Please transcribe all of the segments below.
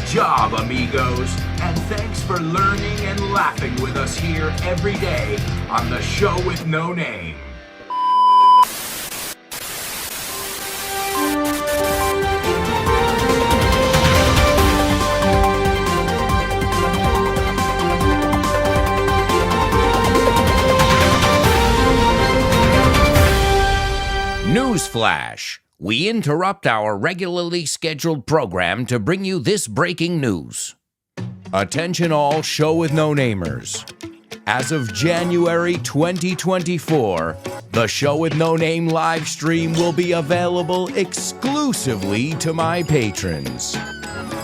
job, amigos. And thanks for learning and laughing with us here every day on the show with no name. Newsflash. We interrupt our regularly scheduled program to bring you this breaking news. Attention all show with no namers. As of January 2024, the Show with No Name live stream will be available exclusively to my patrons.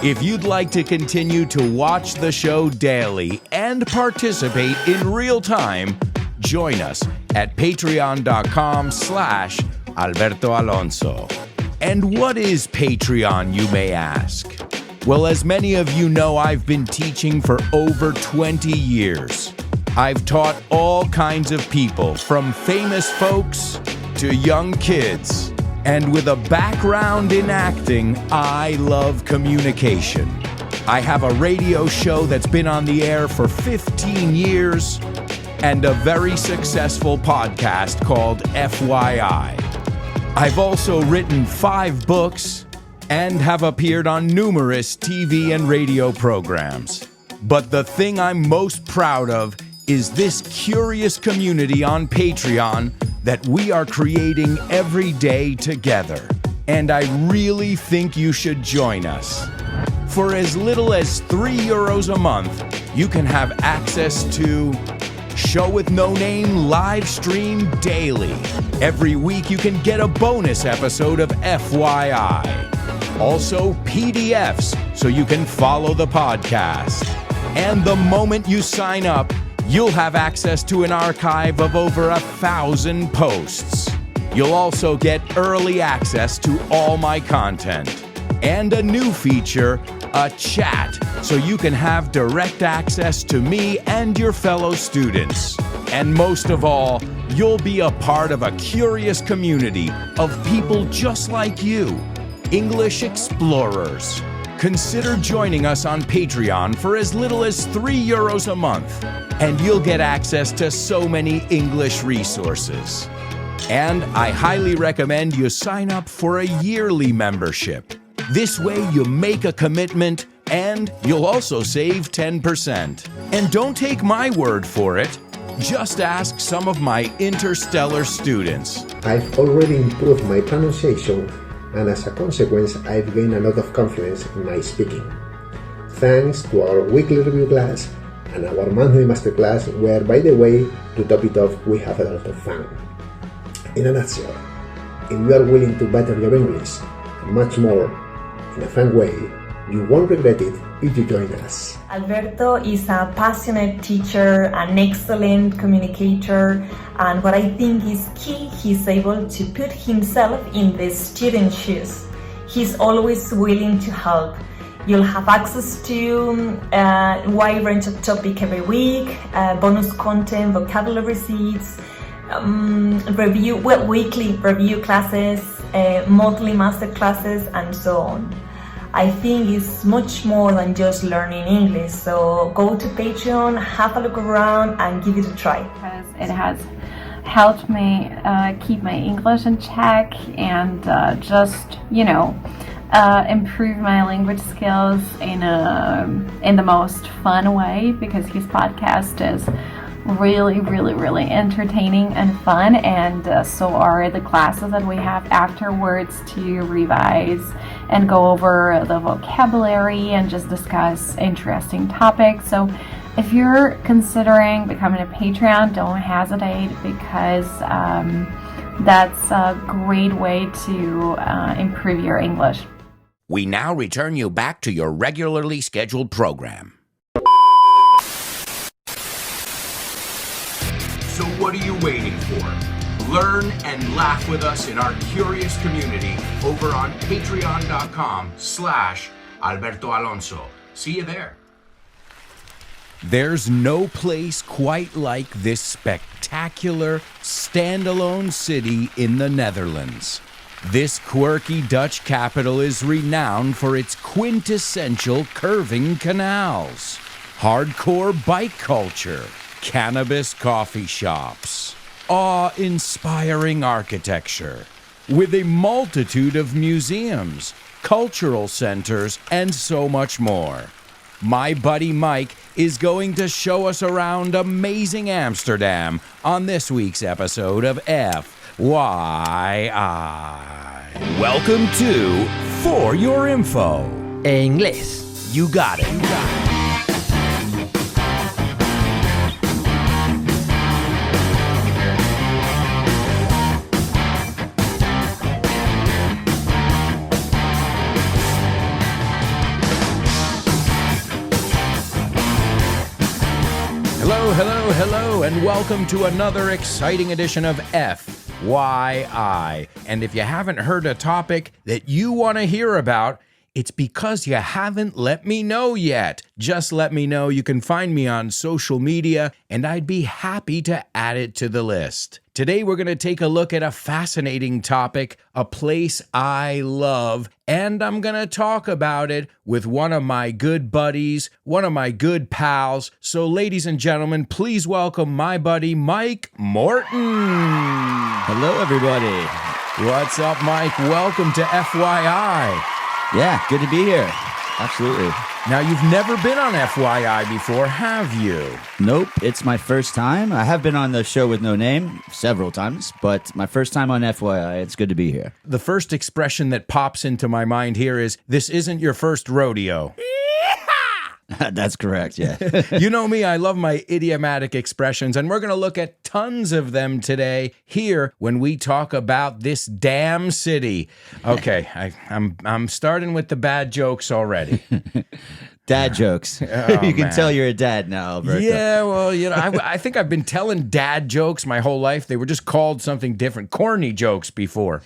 If you'd like to continue to watch the show daily and participate in real time, join us at patreon.com/Alberto Alonso. And what is Patreon, you may ask? Well, as many of you know, I've been teaching for over 20 years. I've taught all kinds of people, from famous folks to young kids. And with a background in acting, I love communication. I have a radio show that's been on the air for 15 years and a very successful podcast called FYI. I've also written 5 books and have appeared on numerous TV and radio programs. But the thing I'm most proud of is this curious community on Patreon that we are creating every day together. And I really think you should join us. For as little as €3 a month, you can have access to Show with No Name live stream daily. Every week you can get a bonus episode of FYI. Also PDFs so you can follow the podcast. And the moment you sign up, you'll have access to an archive of over 1,000 posts. You'll also get early access to all my content. And a new feature, a chat, so you can have direct access to me and your fellow students. And most of all, you'll be a part of a curious community of people just like you, English explorers. Consider joining us on Patreon for as little as €3 a month, and you'll get access to so many English resources. And I highly recommend you sign up for a yearly membership. This way you make a commitment and you'll also save 10%. And don't take my word for it. Just ask some of my interstellar students. I've already improved my pronunciation, and as a consequence, I've gained a lot of confidence in my speaking. Thanks to our weekly review class and our monthly masterclass, where, by the way, to top it off, we have a lot of fun. In a nutshell, if you are willing to better your English and much more in a fun way, you won't regret it if you join us. Alberto is a passionate teacher, an excellent communicator, and what I think is key, he's able to put himself in the student's shoes. He's always willing to help. You'll have access to a wide range of topics every week, bonus content, vocabulary receipts, weekly review classes, monthly master classes, and so on. I think it's much more than just learning English. So go to Patreon, have a look around, and give it a try. Because it has helped me keep my English in check and improve my language skills in the most fun way, because his podcast is really entertaining and fun, and so are the classes that we have afterwards to revise and go over the vocabulary and just discuss interesting topics. So if you're considering becoming a Patreon, don't hesitate, because that's a great way to improve your English. We now return you back to your regularly scheduled program. So what are you waiting for? Learn and laugh with us in our curious community over on patreon.com/Alberto Alonso. See you there. There's no place quite like this spectacular, standalone city in the Netherlands. This quirky Dutch capital is renowned for its quintessential curving canals, hardcore bike culture, cannabis coffee shops, awe-inspiring architecture, with a multitude of museums, cultural centers, and so much more. My buddy Mike is going to show us around amazing Amsterdam on this week's episode of FYI. Welcome to For Your Info. Inglés. You got it. Hello, and welcome to another exciting edition of FYI. And if you haven't heard a topic that you want to hear about, it's because you haven't let me know yet. Just let me know. You can find me on social media, and I'd be happy to add it to the list. Today, we're going to take a look at a fascinating topic, a place I love, and I'm going to talk about it with one of my good buddies, one of my good pals. So, ladies and gentlemen, please welcome my buddy, Mike Morton. Hello, everybody. What's up, Mike? Welcome to FYI. Yeah, good to be here. Absolutely. Now, you've never been on FYI before, have you? Nope, it's my first time. I have been on the show with no name several times, but my first time on FYI. It's good to be here. The first expression that pops into my mind here is, this isn't your first rodeo. That's correct, yeah. You know me, I love my idiomatic expressions, and we're going to look at tons of them today here when we talk about this damn city. Okay, I'm starting with the bad jokes already. Dad jokes. Oh, you can man. tell you're a dad now, Alberto. Yeah, well, you know, I think I've been telling dad jokes my whole life. They were just called something different, corny jokes before.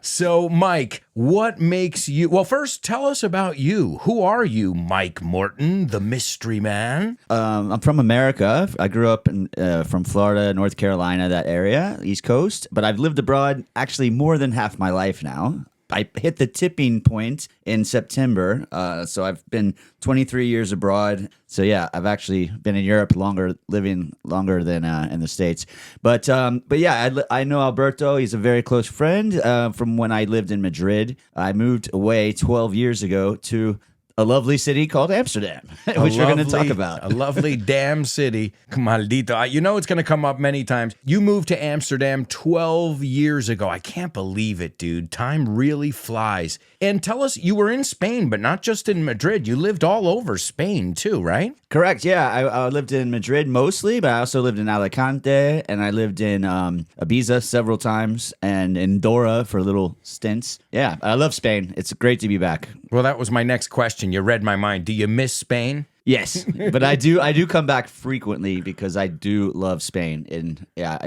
So, Mike, what makes you... Well, first, tell us about you. Who are you, Mike Morton, the mystery man? I'm from America. I grew up from Florida, North Carolina, that area, East Coast. But I've lived abroad actually more than half my life now. I hit the tipping point in September, so I've been 23 years abroad. So yeah, I've actually been in Europe living longer than in the States. But yeah, I know Alberto. He's a very close friend from when I lived in Madrid. I moved away 12 years ago to a lovely city called Amsterdam, which we're going to talk about. A lovely damn city. Maldito. You know it's going to come up many times. You moved to Amsterdam 12 years ago. I can't believe it, dude. Time really flies. And tell us, you were in Spain, but not just in Madrid. You lived all over Spain too, right? Correct, yeah. I lived in Madrid mostly, but I also lived in Alicante, and I lived in Ibiza several times, and in Dora for little stints. Yeah, I love Spain. It's great to be back. Well, that was my next question. You read my mind. Do you miss Spain? Yes, but I do come back frequently because I do love Spain. And yeah,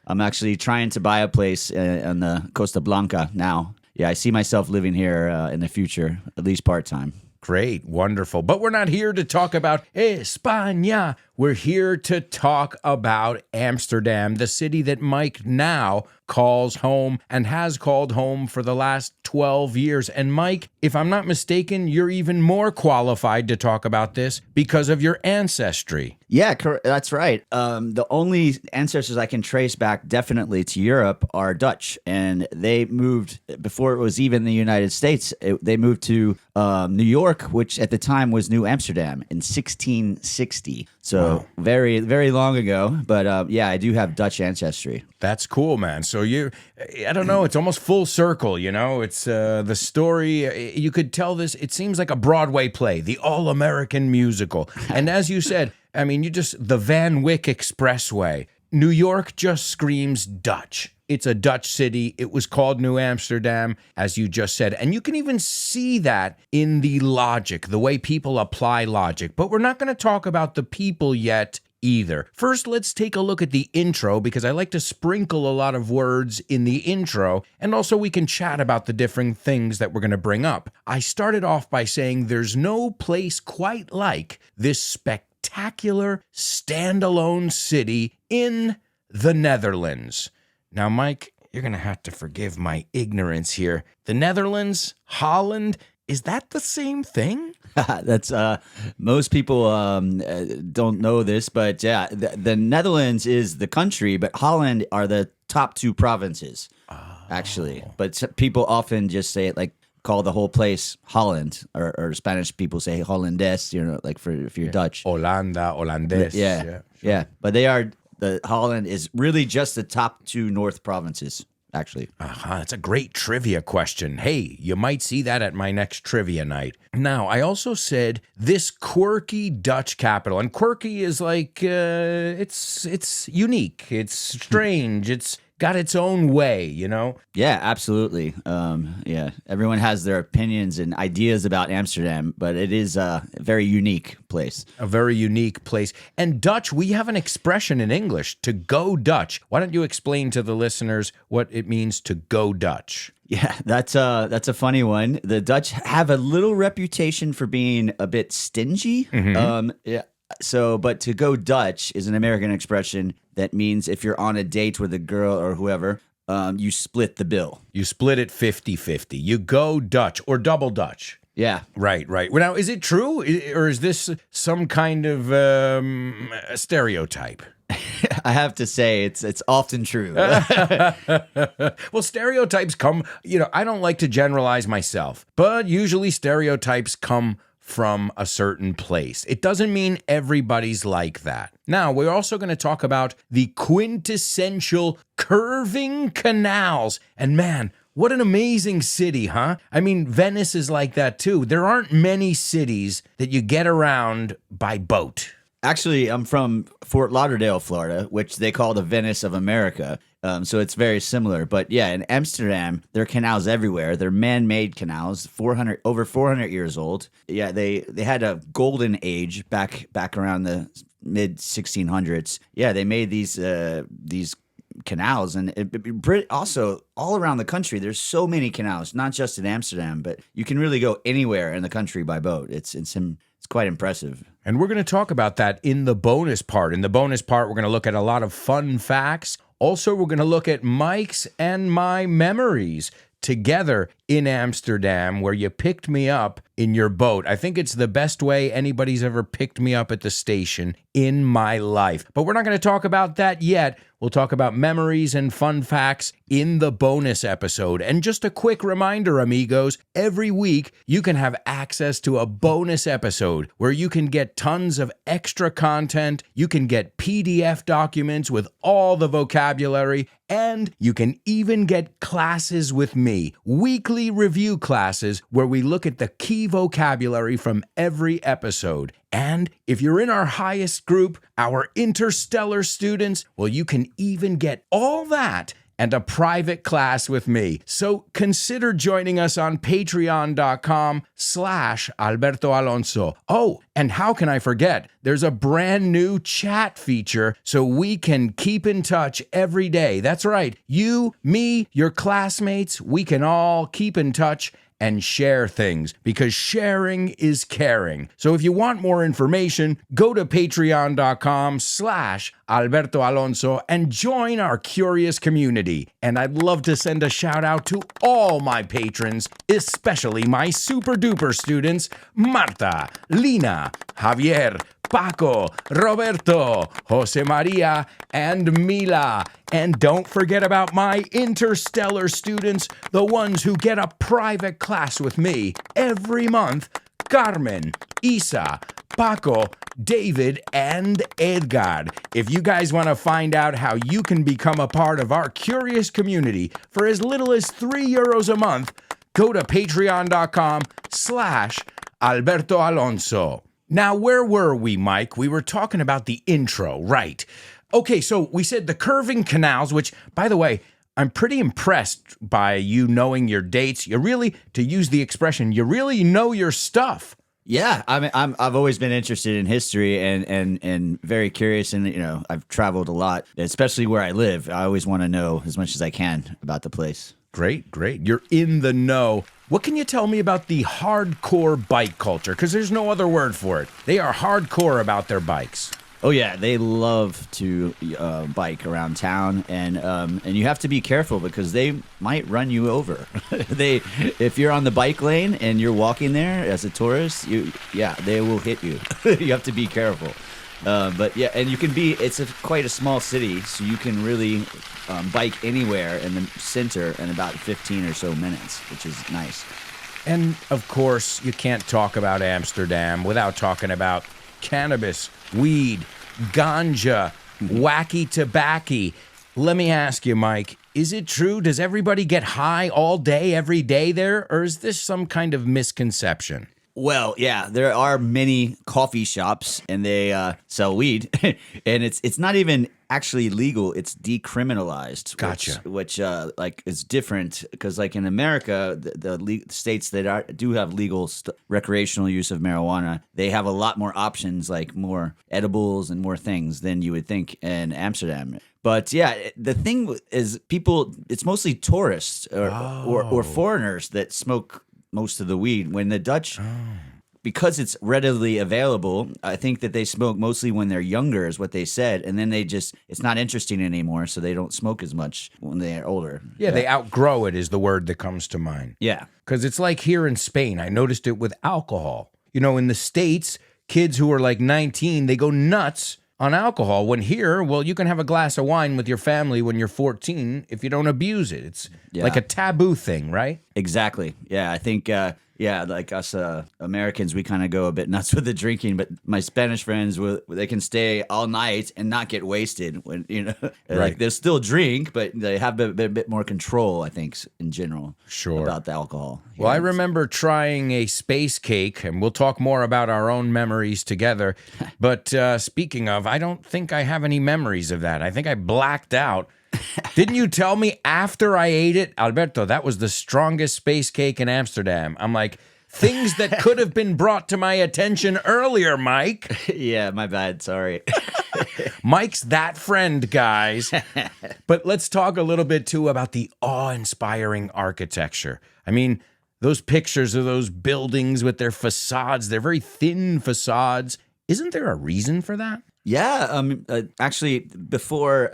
I'm actually trying to buy a place in the Costa Blanca now. Yeah, I see myself living here in the future, at least part-time. Great, wonderful. But we're not here to talk about España. We're here to talk about Amsterdam, the city that Mike now calls home and has called home for the last 12 years. And Mike, if I'm not mistaken, you're even more qualified to talk about this because of your ancestry. Yeah, that's right. The only ancestors I can trace back definitely to Europe are Dutch, and they moved before it was even the United States. They moved to New York, which at the time was New Amsterdam, in 1660. So wow. Very, very long ago. But yeah, I do have Dutch ancestry. That's cool, man. So I don't know, it's almost full circle, you know? It's the story, you could tell this, it seems like a Broadway play, the all-American musical. And as you said, I mean, the Van Wyck Expressway. New York just screams Dutch. It's a Dutch city. It was called New Amsterdam, as you just said. And you can even see that in the logic, the way people apply logic. But we're not going to talk about the people yet either. First, let's take a look at the intro, because I like to sprinkle a lot of words in the intro, and also we can chat about the different things that we're going to bring up. I started off by saying there's no place quite like this spectacular standalone city in the Netherlands. Now, Mike, you're going to have to forgive my ignorance here. The Netherlands, Holland, is that the same thing? That's most people don't know this, but yeah, the Netherlands is the country, but Holland are the top two provinces, actually. But people often just say it like call the whole place Holland, or Spanish people say Hollandes, like if you're Dutch. Hollanda, Hollandes. Yeah. But the Holland is really just the top two North provinces. Actually. That's a great trivia question. Hey, you might see that at my next trivia night. Now, I also said this quirky Dutch capital, and quirky is like, it's unique, it's strange, it's got its own way, Yeah, absolutely. Yeah, everyone has their opinions and ideas about Amsterdam, but it is a very unique place. A very unique place. And Dutch, we have an expression in English, to go Dutch. Why don't you explain to the listeners what it means to go Dutch? Yeah, that's a funny one. The Dutch have a little reputation for being a bit stingy. Yeah. So, but to go Dutch is an American expression that means if you're on a date with a girl or whoever, you split the bill. You split it 50-50. You go Dutch or double Dutch. Yeah. Right. Well, now, is it true, or is this some kind of stereotype? I have to say, it's often true. Well, stereotypes come, I don't like to generalize myself, but usually stereotypes come from a certain place. It doesn't mean everybody's like that. Now, we're also going to talk about the quintessential curving canals. And man, what an amazing city, huh? I mean, Venice is like that too. There aren't many cities that you get around by boat. Actually, I'm from Fort Lauderdale, Florida, which they call the Venice of America. So it's very similar. But yeah, in Amsterdam, there are canals everywhere. They're man-made canals, over 400 years old. Yeah, they had a golden age back around the mid 1600s. Yeah, they made these canals, and also all around the country. There's so many canals, not just in Amsterdam, but you can really go anywhere in the country by boat. It's quite impressive. And we're going to talk about that in the bonus part. In the bonus part, we're going to look at a lot of fun facts. Also, we're going to look at Mike's and my memories together in Amsterdam, where you picked me up in your boat. I think it's the best way anybody's ever picked me up at the station in my life. But we're not going to talk about that yet. We'll talk about memories and fun facts in the bonus episode. And just a quick reminder, amigos, every week you can have access to a bonus episode where you can get tons of extra content. You can get PDF documents with all the vocabulary, and you can even get classes with me, weekly review classes where we look at the key vocabulary from every episode. And if you're in our highest group, our interstellar students, well, you can even get all that and a private class with me. So consider joining us on patreon.com/Alberto Alonso. Oh, and how can I forget? There's a brand new chat feature so we can keep in touch every day. That's right. You, me, your classmates, we can all keep in touch and share things, because sharing is caring. So if you want more information, go to patreon.com/Alberto Alonso and join our curious community. And I'd love to send a shout out to all my patrons, especially my super duper students, Marta, Lina, Javier, Paco, Roberto, Jose Maria, and Mila. And don't forget about my interstellar students, the ones who get a private class with me every month, Carmen, Isa, Paco, David, and Edgar. If you guys want to find out how you can become a part of our curious community for as little as €3 a month, go to patreon.com/Alberto Alonso. Now, where were we, Mike? We were talking about the intro, right? Okay, so we said the curving canals, which, by the way, I'm pretty impressed by you knowing your dates. You really, to use the expression, you really know your stuff. Yeah, I mean, I've always been interested in history and very curious, and I've traveled a lot, especially where I live. I always want to know as much as I can about the place. Great. You're in the know. What can you tell me about the hardcore bike culture? Because there's no other word for it. They are hardcore about their bikes. Oh yeah, they love to bike around town, and you have to be careful because they might run you over. If you're on the bike lane and you're walking there as a tourist, they will hit you. You have to be careful. But yeah, and it's quite a small city, so you can really bike anywhere in the center in about 15 or so minutes, which is nice. And of course, you can't talk about Amsterdam without talking about cannabis, weed, ganja, wacky tobacco. Let me ask you, Mike, is it true? Does everybody get high all day, every day there? Or is this some kind of misconception? Well, yeah, there are many coffee shops and they sell weed, and it's not even actually legal; it's decriminalized. Gotcha. Which like is different because like in America, the states that do have legal recreational use of marijuana, they have a lot more options, like more edibles and more things than you would think in Amsterdam. But yeah, the thing is, it's mostly tourists or foreigners that smoke most of the weed. When the Dutch, because it's readily available, I think that they smoke mostly when they're younger, is what they said, and then it's not interesting anymore, so they don't smoke as much when they're older. Yeah, they outgrow it is the word that comes to mind. Yeah. Because it's like here in Spain, I noticed it with alcohol. You know, in the States, kids who are like 19, they go nuts on alcohol. When here, well, you can have a glass of wine with your family when you're 14 if you don't abuse it. It's like a taboo thing, right? Exactly. Yeah, I think, like us Americans, we kind of go a bit nuts with the drinking, but my Spanish friends, they can stay all night and not get wasted. When like they'll still drink, but they have a bit more control, I think, in general, about the alcohol. Well, I remember trying a space cake, and we'll talk more about our own memories together. But speaking of, I don't think I have any memories of that. I think I blacked out. Didn't you tell me after I ate it, Alberto, that was the strongest space cake in Amsterdam? I'm like, things that could have been brought to my attention earlier, Mike. Yeah, my bad. Sorry. Mike's that friend, guys. But let's talk a little bit, too, about the awe-inspiring architecture. I mean, those pictures of those buildings with their facades, they're very thin facades. Isn't there a reason for that? Yeah, actually, before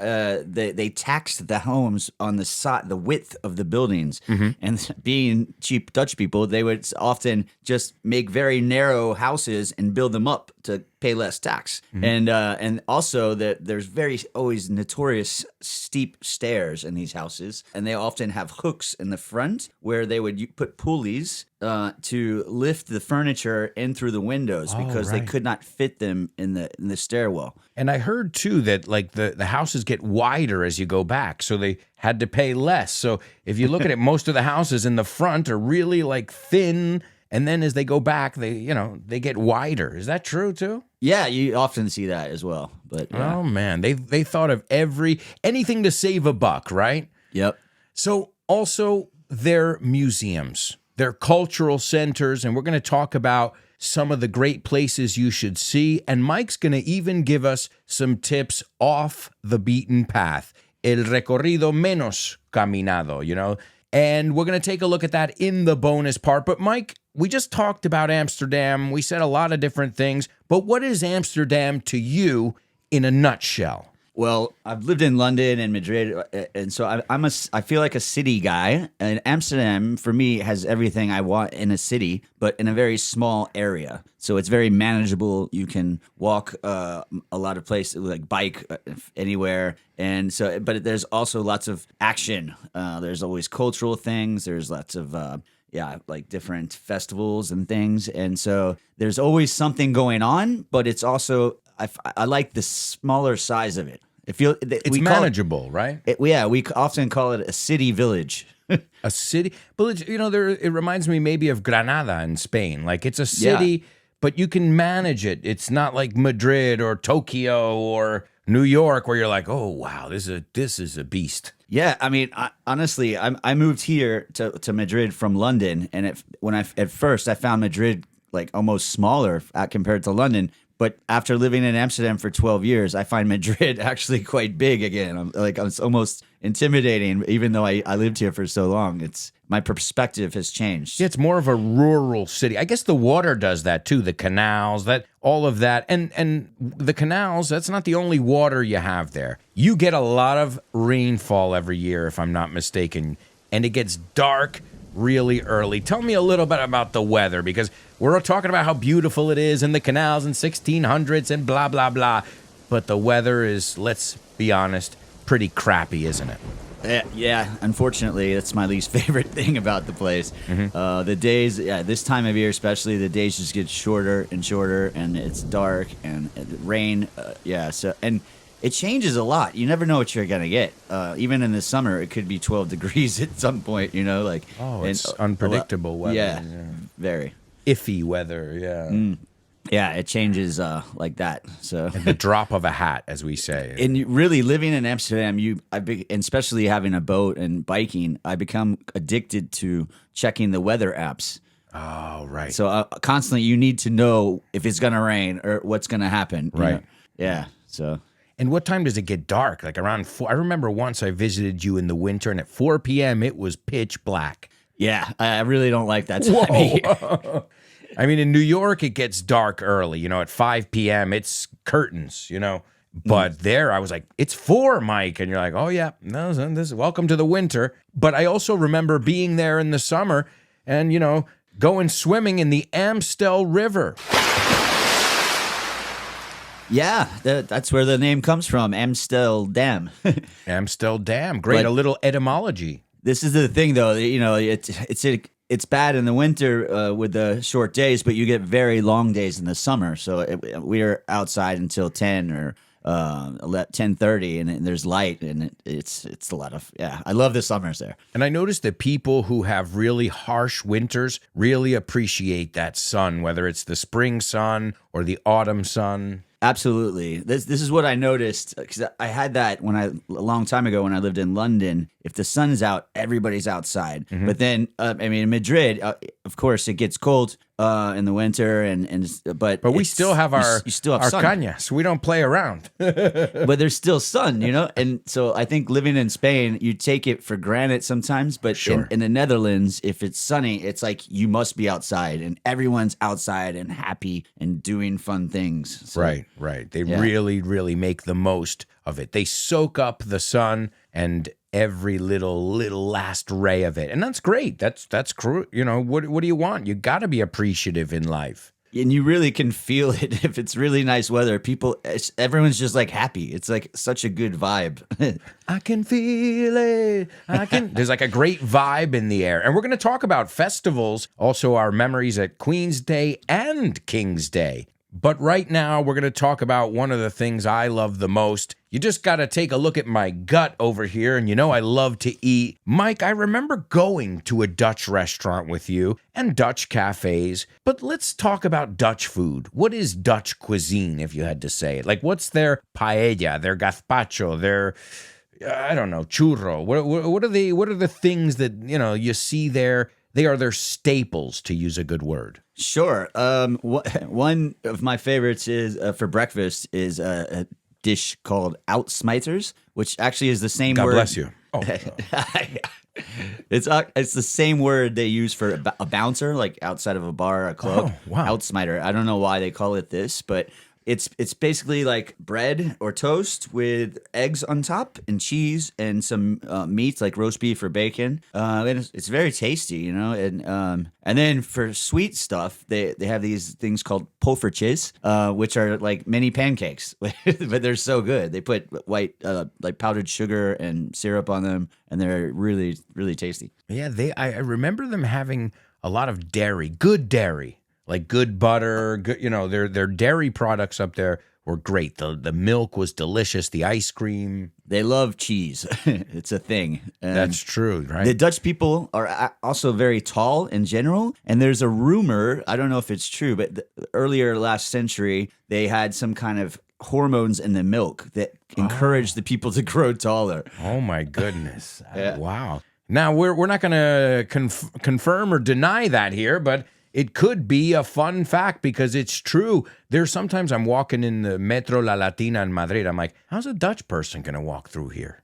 they taxed the homes on the width of the buildings, and being cheap Dutch people, they would often just make very narrow houses and build them up to pay less tax. And also that there's always notorious steep stairs in these houses, and they often have hooks in the front where they would put pulleys to lift the furniture in through the windows because they could not fit them in the stairwell. And I heard too that like the houses get wider as you go back, so they had to pay less. So if you look at it, most of the houses in the front are really like thin, and then as they go back, they get wider. Is that true too? Yeah, you often see that as well. But oh man, they thought of anything to save a buck, right? Yep. So also their museums, their cultural centers, and we're going to talk about some of the great places you should see. And Mike's going to even give us some tips off the beaten path. El recorrido menos caminado, And we're going to take a look at that in the bonus part. But Mike, we just talked about Amsterdam. We said a lot of different things. But what is Amsterdam to you in a nutshell? Well, I've lived in London and Madrid, and so I feel like a city guy. And Amsterdam, for me, has everything I want in a city, but in a very small area. So it's very manageable. You can walk a lot of places, like bike anywhere. And so, but there's also lots of action. There's always cultural things. There's lots of like different festivals and things. And so there's always something going on, but it's also I like the smaller size of it. It's manageable, right? We often call it a city village. A city village, it reminds me maybe of Granada in Spain. Like it's a city, but you can manage it. It's not like Madrid or Tokyo or New York where you're like, oh wow, this is a beast. Yeah, I mean, honestly, I moved here to Madrid from London, and at first I found Madrid like almost smaller compared to London. But after living in Amsterdam for 12 years, I find Madrid actually quite big again. It's almost intimidating, even though I lived here for so long. my perspective has changed. It's more of a rural city. I guess the water does that too. The canals, that all of that, and the canals. That's not the only water you have there. You get a lot of rainfall every year, if I'm not mistaken, and it gets dark really early. Tell me a little bit about the weather, because we're talking about how beautiful it is in the canals in 1600s and blah blah blah, but the weather is, let's be honest, pretty crappy, isn't it? Yeah, unfortunately, that's my least favorite thing about the place. The days, this time of year especially, the days just get shorter and shorter, and it's dark and rain. So and it changes a lot. You never know what you're gonna get. Even in the summer, it could be 12 degrees at some point. It's unpredictable weather. Yeah, very iffy weather. Yeah. Yeah, it changes like that. So At the drop of a hat, as we say. and really living in Amsterdam, and especially having a boat and biking, I become addicted to checking the weather apps. Oh, right. So constantly, you need to know if it's gonna rain or what's gonna happen. you Right. know? Yeah. So And what time does it get dark? Like around 4? I remember once I visited you in the winter, and at 4 p.m. it was pitch black. yeah, I really don't like that time of year. I mean, in New York, it gets dark early. At 5 p.m., it's curtains, But there, I was like, it's 4, Mike. And you're like, oh, yeah, no, this is welcome to the winter. But I also remember being there in the summer and, going swimming in the Amstel River. Yeah, that's where the name comes from, Amsterdam. Amstel Dam. Great. But- a little etymology. This is the thing, though. It's bad in the winter with the short days, but you get very long days in the summer. So we're outside until 10 or 10:30, and there's light, and it's a lot of I love the summers there. And I noticed that people who have really harsh winters really appreciate that sun, whether it's the spring sun or the autumn sun. Absolutely. This is what I noticed, because I had that a long time ago when I lived in London. If the sun's out, everybody's outside. But then, in Madrid, of course, it gets cold in the winter, but we still have our sun. cañas. We don't play around. But there's still sun, And so I think living in Spain, you take it for granted sometimes. But Sure. in the Netherlands, if it's sunny, it's like you must be outside, and everyone's outside and happy and doing fun things. So, Right. They really, really make the most of it. They soak up the sun and every little last ray of it. And that's great. That's cruel. What do you want? You got to be appreciative in life. And you really can feel it if it's really nice weather. Everyone's just like happy. It's like such a good vibe. I can feel it. There's like a great vibe in the air. And we're going to talk about festivals, also our memories at Queen's Day and King's Day. But right now, we're going to talk about one of the things I love the most. You just got to take a look at my gut over here, and I love to eat. Mike, I remember going to a Dutch restaurant with you and Dutch cafes, but let's talk about Dutch food. What is Dutch cuisine, if you had to say it? Like, what's their paella, their gazpacho, their, I don't know, churro? What are the things that, you see there? They are their staples, to use a good word. Sure. One of my favorites is for breakfast is a dish called Uitsmijters, which actually is the same word. God bless you. Oh. It's the same word they use for a bouncer, like outside of a bar or a club. Oh, wow. Uitsmijter. I don't know why they call it this, but it's basically like bread or toast with eggs on top and cheese and some meats like roast beef or bacon. And it's very tasty, And then for sweet stuff, they have these things called poffertjes, which are like mini pancakes, but they're so good. They put white like powdered sugar and syrup on them, and they're really, really tasty. Yeah, I remember them having a lot of dairy, good dairy. Like good butter, good, their dairy products up there were great. The milk was delicious. The ice cream. They love cheese. It's a thing. That's true, right? The Dutch people are also very tall in general. And there's a rumor, I don't know if it's true, but earlier last century, they had some kind of hormones in the milk that encouraged the people to grow taller. Oh, my goodness. Yeah. Wow. Now, we're not going to confirm or deny that here, but it could be a fun fact because it's true. There's sometimes I'm walking in the Metro La Latina in Madrid. I'm like, how's a Dutch person going to walk through here?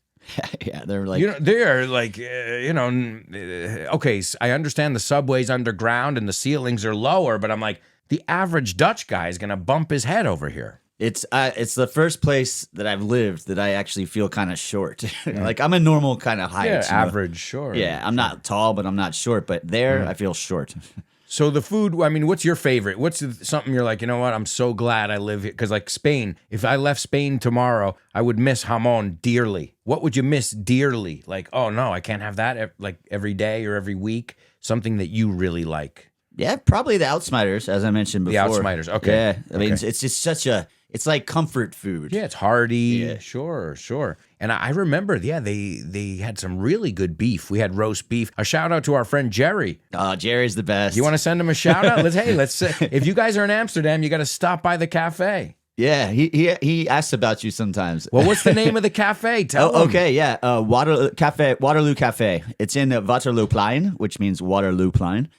Yeah, they're like they're like, okay, I understand the subway's underground and the ceilings are lower, but I'm like, the average Dutch guy is going to bump his head over here. it's the first place that I've lived that I actually feel kind of short. Like I'm a normal kind of height. Yeah, average, sure. Yeah, I'm not tall, but I'm not short. But there, I feel short. So the food, I mean, what's your favorite? What's something you're like, you know what, I'm so glad I live here? Because like Spain, if I left Spain tomorrow, I would miss jamon dearly. What would you miss dearly? Like, oh no, I can't have that like every day or every week. Something that you really like. Yeah, probably the Outsiders, as I mentioned before. The Outsiders, okay. Yeah, I mean, it's just it's like comfort food. Yeah, it's hearty. Yeah. Sure. And I remember, they had some really good beef. We had roast beef. A shout out to our friend Jerry. Oh, Jerry's the best. You want to send him a shout out? Let's if you guys are in Amsterdam, you got to stop by the cafe. Yeah, he asks about you sometimes. Well, what's the name of the cafe? Tell him. Okay, yeah, Waterloo Cafe. It's in Waterlooplein, which means Waterlooplein.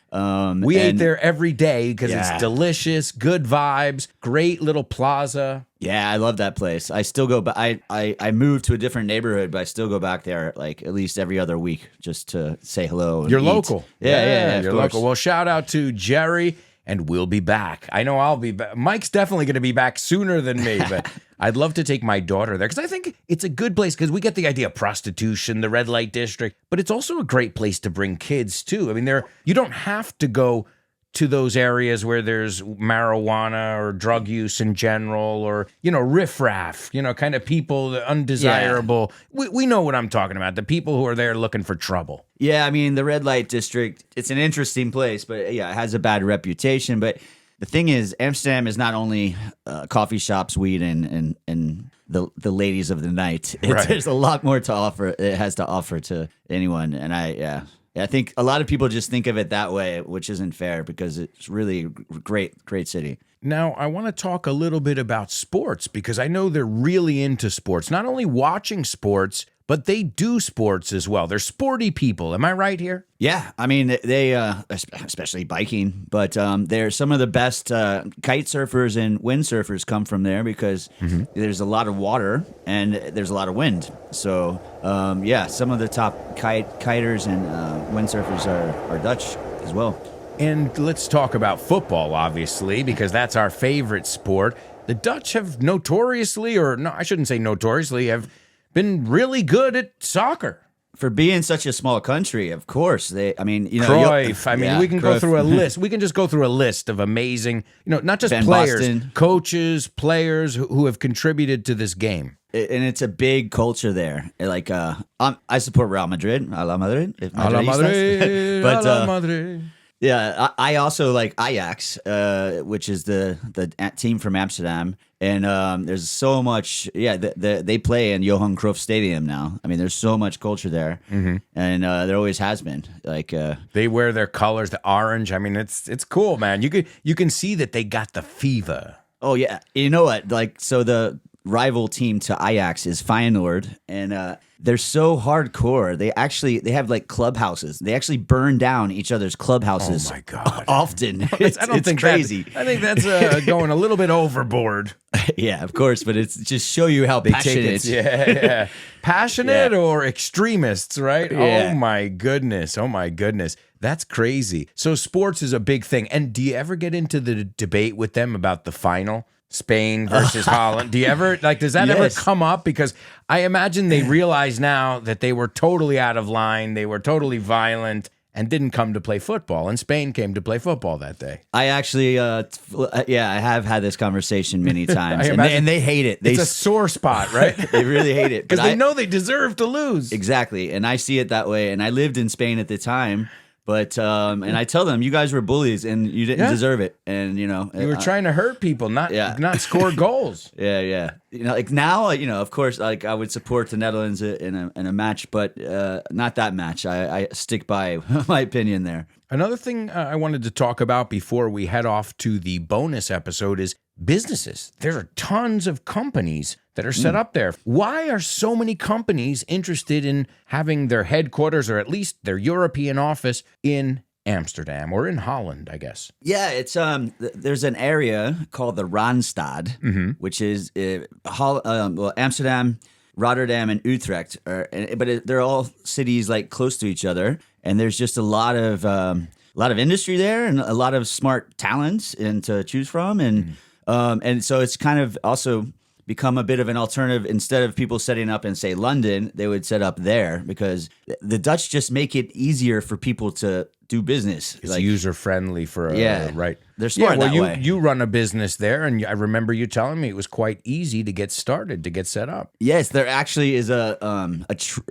We ate there every day because Yeah. it's delicious, good vibes, great little plaza. Yeah, I love that place. I still go back. I moved to a different neighborhood, but I still go back there like at least every other week just to say hello. And You're eat. local. Yeah, you're of course. local. Well, shout out to Jerry, and we'll be back. I know I'll be back. Mike's definitely going to be back sooner than me, but I'd love to take my daughter there because I think it's a good place because we get the idea of prostitution, the red light district, but it's also a great place to bring kids too. I mean, you don't have to go to those areas where there's marijuana or drug use in general or, riffraff, kind of people, the undesirable. Yeah. We know what I'm talking about, the people who are there looking for trouble. Yeah, I mean, the red light district, it's an interesting place, but yeah, it has a bad reputation. But the thing is, Amsterdam is not only coffee shops, weed, and the ladies of the night. Right. There's a lot more to offer. It has to offer to anyone. And I think a lot of people just think of it that way, which isn't fair because it's really a great city. Now, I want to talk a little bit about sports because I know they're really into sports, not only watching sports, but they do sports as well. They're sporty people. Am I right here? Yeah, I mean, they especially biking, but they're some of the best kite surfers and wind surfers come from there because there's a lot of water and there's a lot of wind. So, some of the top kiters and windsurfers are Dutch as well. And let's talk about football, obviously, because that's our favorite sport. The Dutch have notoriously, or no, I shouldn't say notoriously, have been really good at soccer. For being such a small country, of course. Cruyff. We can go through a list. We can just go through a list of amazing, not just Van players, Basten. Coaches, players who have contributed to this game. And it's a big culture there. Like, I support Real Madrid. A la Madrid. A la Madrid. But, a la Madrid. Yeah, I also like Ajax, which is the team from Amsterdam. And there's so much, they play in Johan Cruyff Stadium now. I mean, there's so much culture there, and there always has been. Like they wear their colors, the orange. I mean, it's cool, man. You can see that they got the fever. Oh yeah, you know what? Like, so the rival team to Ajax is Feyenoord, and they're so hardcore. They have like clubhouses. They actually burn down each other's clubhouses. Oh my god! Often, I don't think crazy. I think that's going a little bit overboard. Yeah, of course, but it's just show you how passionate. Yeah. Passionate or extremists, right? Yeah. Oh my goodness. That's crazy. So sports is a big thing. And do you ever get into the debate with them about the final? Spain versus Holland. Do you ever, does that ever come up? Because I imagine they realize now that they were totally out of line. They were totally violent and didn't come to play football. And Spain came to play football that day. I actually, I have had this conversation many times. and they hate it. It's a sore spot, right? They really hate it. Because they know they deserve to lose. Exactly. And I see it that way. And I lived in Spain at the time. But and I tell them, you guys were bullies and you didn't deserve it. And you were trying to hurt people, not score goals. Yeah. Like now, of course, like I would support the Netherlands in a match, but not that match. I stick by my opinion there. Another thing I wanted to talk about before we head off to the bonus episode is businesses. There are tons of companies that are set up there. Why are so many companies interested in having their headquarters or at least their European office in Amsterdam or in Holland, I guess? Yeah, it's there's an area called the Randstad, which is Amsterdam, Rotterdam and Utrecht, they're all cities like close to each other, and there's just a lot of industry there and a lot of smart talents and to choose from, and so it's kind of also become a bit of an alternative. Instead of people setting up in, say, London, they would set up there because the Dutch just make it easier for people to do business. It's user-friendly for right. They're smart that way. You run a business there, and I remember you telling me it was quite easy to get started, to get set up. Yes, there actually is a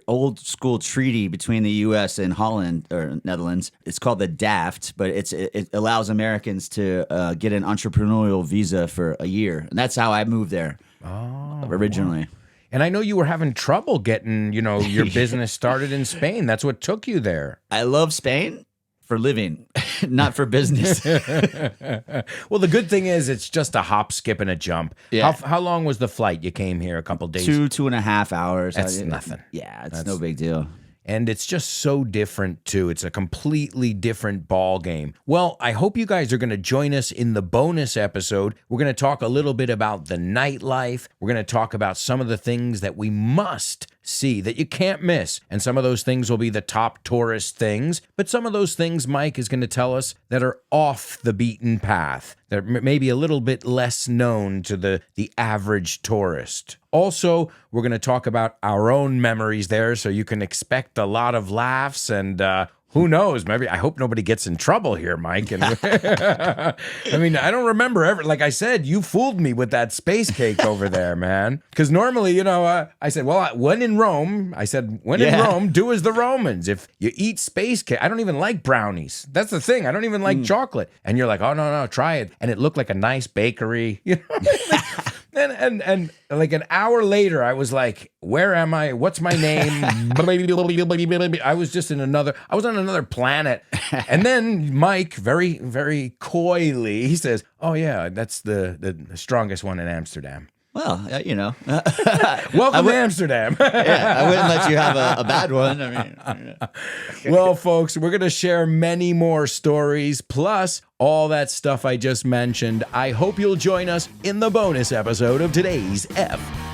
old school treaty between the U.S. and Holland or Netherlands. It's called the DAFT, but it allows Americans to get an entrepreneurial visa for a year, and that's how I moved there originally. Wow. And I know you were having trouble getting, your business started in Spain. That's what took you there. I love Spain for living, not for business. Well, the good thing is it's just a hop, skip, and a jump. Yeah. How long was the flight? You came here a couple days? 2.5 hours. That's nothing. Yeah, it's no big deal. And it's just so different, too. It's a completely different ball game. Well, I hope you guys are going to join us in the bonus episode. We're going to talk a little bit about the nightlife. We're going to talk about some of the things that we must see, that you can't miss. And some of those things will be the top tourist things. But some of those things Mike is going to tell us that are off the beaten path, that may be a little bit less known to the average tourist. Also, we're going to talk about our own memories there, so you can expect a lot of laughs and who knows? Maybe I hope nobody gets in trouble here, Mike. And I mean, I don't remember ever. Like I said, you fooled me with that space cake over there, man. Because normally, I said, well, when in Rome, in Rome, do as the Romans. If you eat space cake, I don't even like brownies. That's the thing. I don't even like chocolate. And you're like, oh no, try it. And it looked like a nice bakery. And like an hour later, I was like, where am I? What's my name? I was on another planet. And then Mike, very, very coyly, he says, oh yeah, that's the strongest one in Amsterdam. Well, Welcome to Amsterdam. Yeah, I wouldn't let you have a bad one. I mean, well, folks, we're going to share many more stories, plus all that stuff I just mentioned. I hope you'll join us in the bonus episode of today's FYI.